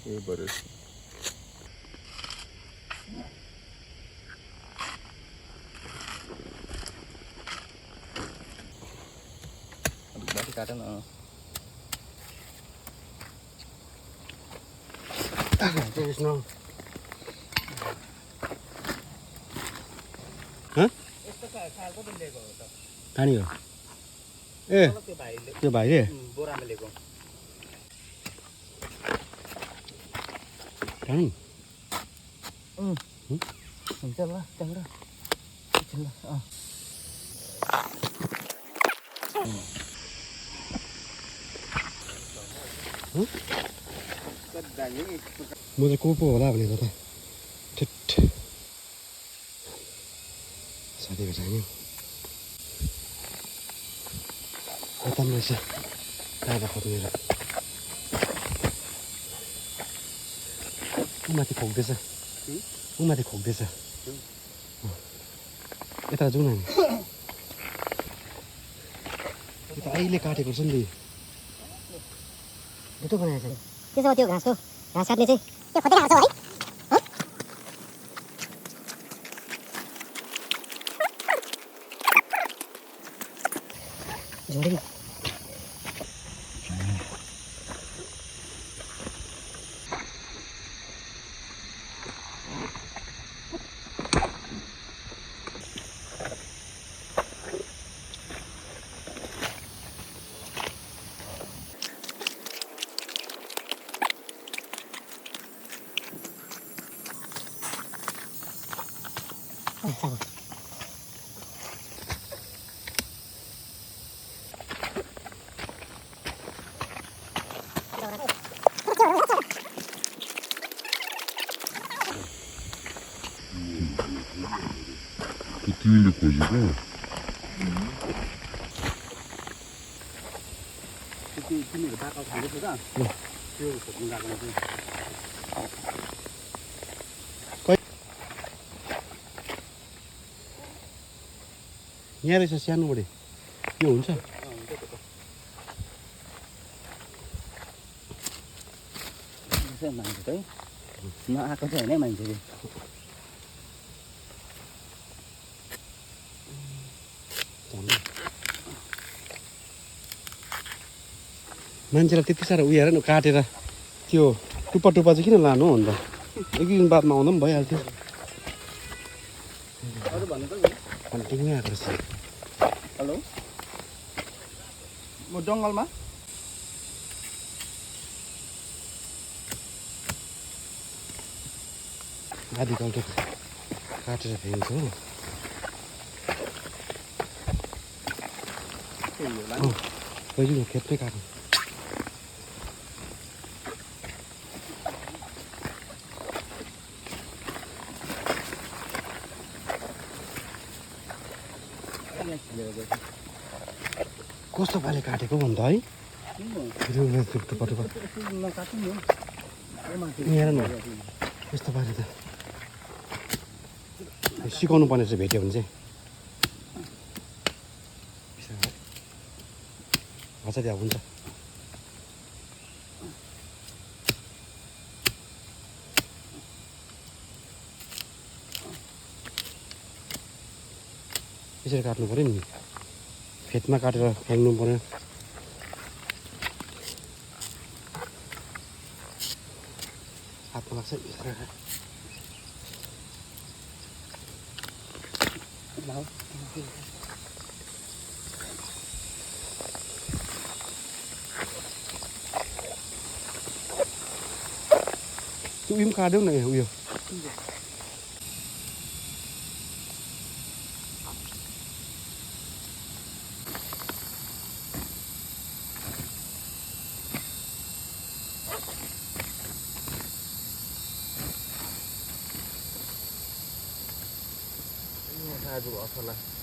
ये बरेच काट न त्यसमा ह यस्तो खालको पनि लिएको हो त खानी हो ए त्यो भाइले बोरामा लिएको खानी हुन्छ ल त्यहाँबाट एकछिन ल म चाहिँ को पो होला भनेको त ठिट साथी भेटाइ नि खतम रहेछ खाएर खोज्ने र माथि खोक्दैछ माथि खोक्दैछ यता जाउँ न यता अहिले काटेको छ नि भुटु बनाएको छ त्यसो त्यो घाँस काट्ने चाहिँ त्यो खोज्दै खाएको छ है जोडी तिमीले खोजेको तिमीहरू बाटो खाँदैछ त त्यो खोज्नु गएको यहाँ रहेछ सानो बढी यो हुन्छ मान्छे है नआएको चाहिँ होइन मान्छे मान्छेलाई त्यति साह्रो उयो हेर न काटेर त्यो टुप्पा टुप्पा चाहिँ किन लानु हो अन्त एक दिन बादमा आउँदा पनि भइहाल्थ्यो टिङ्गै आएको रहेछ हेलो म जङ्गलमा आधी गाउँठो काटेर फ्याँक्छ हो पहिलो खेतमै काट्नु कस्तो पाले काटेको भन्दा है टुप्पा टुप्पा हेर न यस्तो पाले त सिकाउनु पर्ने चाहिँ भेट्यो भने चाहिँ अच्छा त्यहाँ हुन्छ यसरी काट्नु पऱ्यो नि खेतमा काटेर फ्याँक्नु पऱ्यो हातमा लाग्छ त्यो उयो पनि काट्यौ न उयो आज असल